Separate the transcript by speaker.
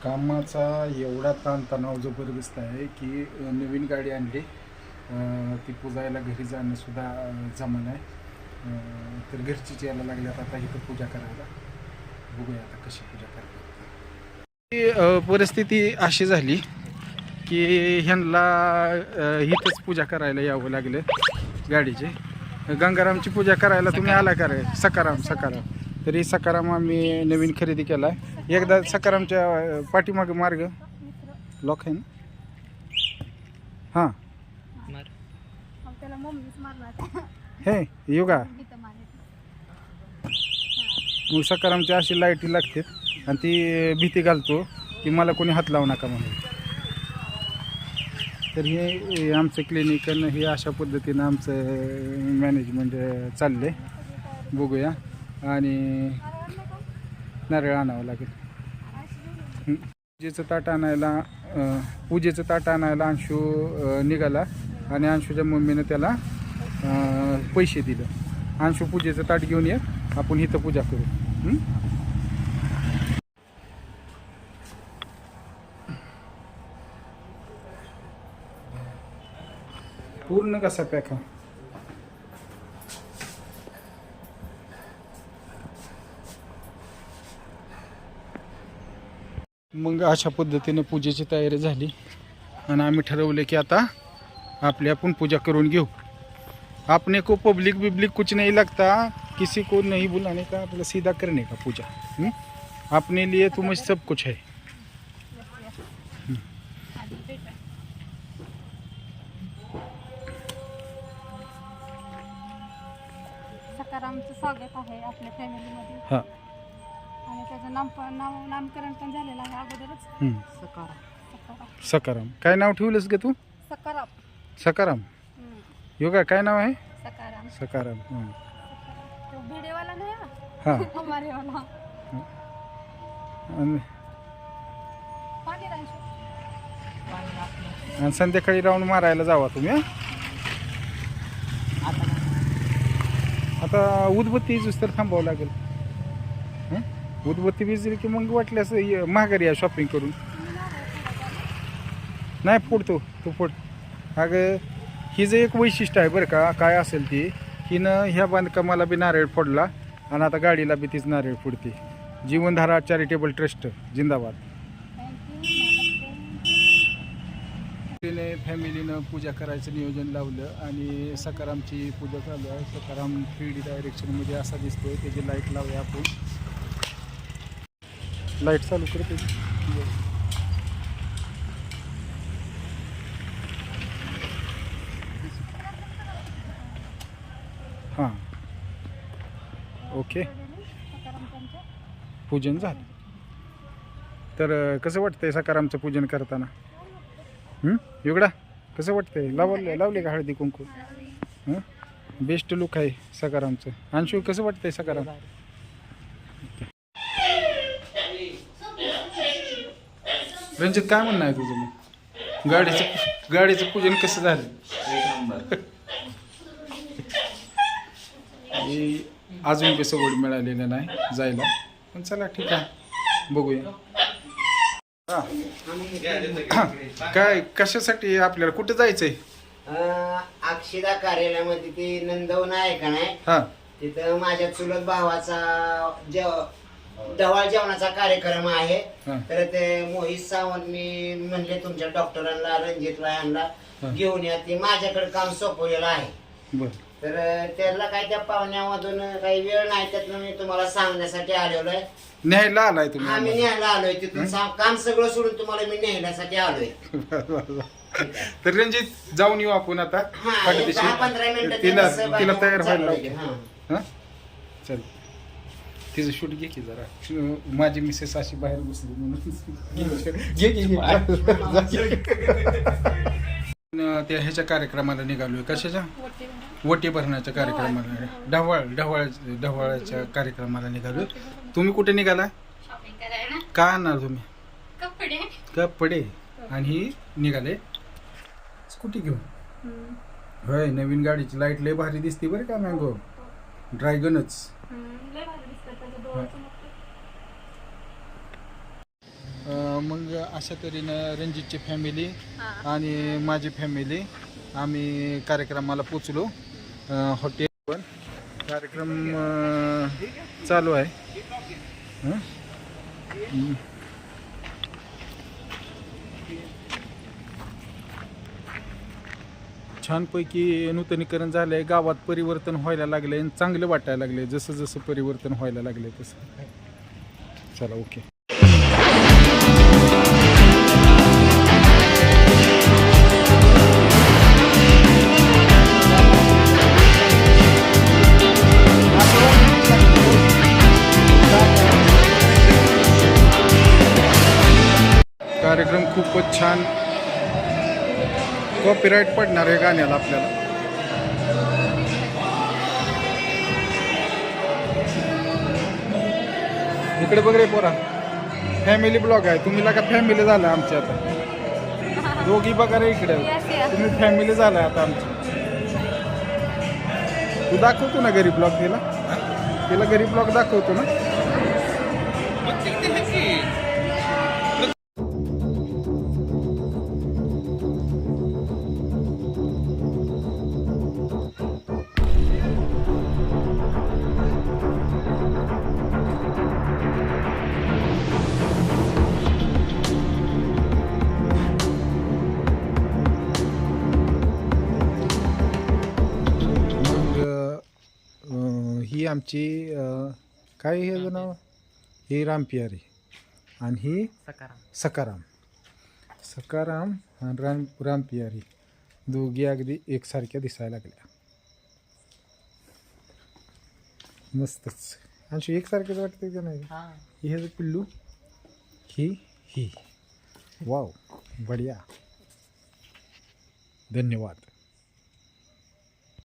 Speaker 1: कामाचा एवढा ताणतणाव जबरदस्त आहे की नवीन गाडी आणली, ती पुजायला घरी जाणं सुद्धा जमा नाही. तर घरचीच यायला लागल्यात आता इथं पूजा करायला. बघूया आता कशी पूजा करतात. परिस्थिती अशी झाली की ह्यांना इथंच पूजा करायला यावं लागलं गाडीचे. गंगारामची पूजा करायला तुम्ही आला का रे? सकाराम तरी सकाराम आम्ही नवीन खरेदी केला. एकदा सकारामच्या पाठीमागे मार्ग लॉक आहे ना? हां हे येऊ का? मग सकारामच्या अशी लाईटी लागते आणि ती भीती घालतो की मला कोणी हात लावू नका म्हणून. तर हे आमचं क्लिनिक हे अशा पद्धतीनं आमचं मॅनेजमेंट चाललं आहे. बघूया. आणि नारळ आणावं लागेल. पूजेचं ताट आणायला अंशू निघाला आणि अंशूच्या मम्मीनं त्याला पैसे दिले. अंशू पूजेचं ताट घेऊन ये, आपण इथं पूजा करू. पूर्ण कसा पॅक. मग अशा पद्धतीने पूजेची तयारी झाली आणि आम्ही ठरवले की आता आपण पूजा करून घेऊ. अपने को पब्लिक कुछ नहीं लगता, किसी को नहीं बुलाने का, आपला सीधा करने का पूजा. अपने लिए तुम सब कुछ है.
Speaker 2: सकारामचं स्वागत आहे आपल्या फॅमिलीमध्ये.
Speaker 1: हां.
Speaker 2: आणि त्याचं नामकरण पण झालेलं आहे अगोदरच.
Speaker 1: सकाराम. काय नाव ठेवलंस ग तू? सकाराम. योगा काय नाव आहे? सकाराम.
Speaker 2: तो भिडेवाला नाही
Speaker 1: हां.
Speaker 2: हमारेवाला.
Speaker 1: आणि संध्याकाळी राऊंड मारायला जावा तुम्ही. आता उदबत्ती तर थांबावं लागेल. उदबत्ती विजली की मग वाटल्यास माघारी या शॉपिंग करून. नाही फोडतो तू फोड. अगं हिचं एक वैशिष्ट्य आहे बरं का. काय असेल ती, हिनं ह्या बांधकामाला बी नारळ फोडला आणि आता गाडीला बी तीच नारळ फोडते. जीवनधारा चॅरिटेबल ट्रस्ट जिंदाबाद. फॅमिलीनं पूजा करायचं नियोजन लावलं आणि सकारामची पूजा चालू आहे. सकाराम 3D डायरेक्शनमध्ये असा दिसतोय. त्याची लाईट लावूया आपण. लाईट चालू करते. हां ओके. पूजन झालं. तर कसं वाटतंय सकारामचं पूजन करताना? एवढा कसं वाटतंय? लावले का हळदी कुंकू? बेस्ट लुक आहे सकारामचं. अंशू कसं वाटतंय सकाराम? रंजित काय म्हणणं आहे तुझं? मग गाडीचं पूजन कसं झालं? अजून काही सवड मिळालेलं नाही जायला, पण चला ठीक आहे बघूया. काय कशासाठी आपल्याला कुठे जायचंय?
Speaker 3: अक्षदा कार्यालयामध्ये ते नंदवन आहे का नाही,
Speaker 1: हा
Speaker 3: तिथं माझ्या चुलत भावाचा ढवाळ जेवणाचा कार्यक्रम आहे. तर ते मोहित सावंत मी म्हणले तुमच्या डॉक्टरांना रणजितला यांना घेऊन या, ते माझ्याकडे काम सोपवलेलं आहे.
Speaker 1: बरं.
Speaker 3: तर त्याला काय त्या पाहुण्यामधून काही वेळ नाही, त्यातनं मी तुम्हाला सांगण्यासाठी आलेलो आहे.
Speaker 1: न्यायला आलाय तुम्ही?
Speaker 3: आम्ही न्यायला आलोय तिथून. काम सगळं सोडून तुम्हाला मी नेण्यासाठी आलोय.
Speaker 1: तर रणजित जाऊन येऊ आपण आता.
Speaker 3: 10-15 मिनिटं
Speaker 1: तिला तयार व्हायला. चल तिचं शूट घे की जरा. माझी मिसेस अशी बाहेर बसली म्हणून त्या ह्याच्या कार्यक्रमाला निघालोय. कशाच्या? वटी भरण्याच्या कार्यक्रमाला. ढवळाच्या कार्यक्रमाला निघालोय. तुम्ही कुठे निघाला? काय आणणार तुम्ही? कपडे. आणि ही निघाले स्कूटी घेऊन. होय, नवीन गाडीची लाईट लय भारी दिसते बरं का. मँगो ड्रॅगनच. मग अशा तऱ्हेनं रणजितची फॅमिली आणि माझी फॅमिली आम्ही कार्यक्रमाला पोचलो. हॉटेल पण कार्यक्रम चालू आहे. छानपैकी नूतनीकरण झालं आहे. गावात परिवर्तन व्हायला लागले आणि चांगलं वाटायला लागले. जसं जसं परिवर्तन व्हायला लागले तसं. चला ओके. कार्यक्रम खूपच छान. कॉपीराइट पडणार आहे गाण्याला आपल्याला. इकडे बघ रे पोरा, फॅमिली ब्लॉग आहे. तुम्ही का फॅमिली झालं आमची आता. दोघी बघा रे इकडे, तुम्ही फॅमिली झालाय आता आमची. तू दाखवतो ना घरी ब्लॉग तिला घरी ब्लॉग दाखवतो ना. ही आमची काय हे नाव, ही रामपियारी आणि ही सकाराम आणि रामपियारी दोघी अगदी एकसारख्या दिसायला लागल्या. मस्तच. आणि एकसारखेच वाटते का नाही. ही हे पिल्लू, ही वाव बढिया. धन्यवाद.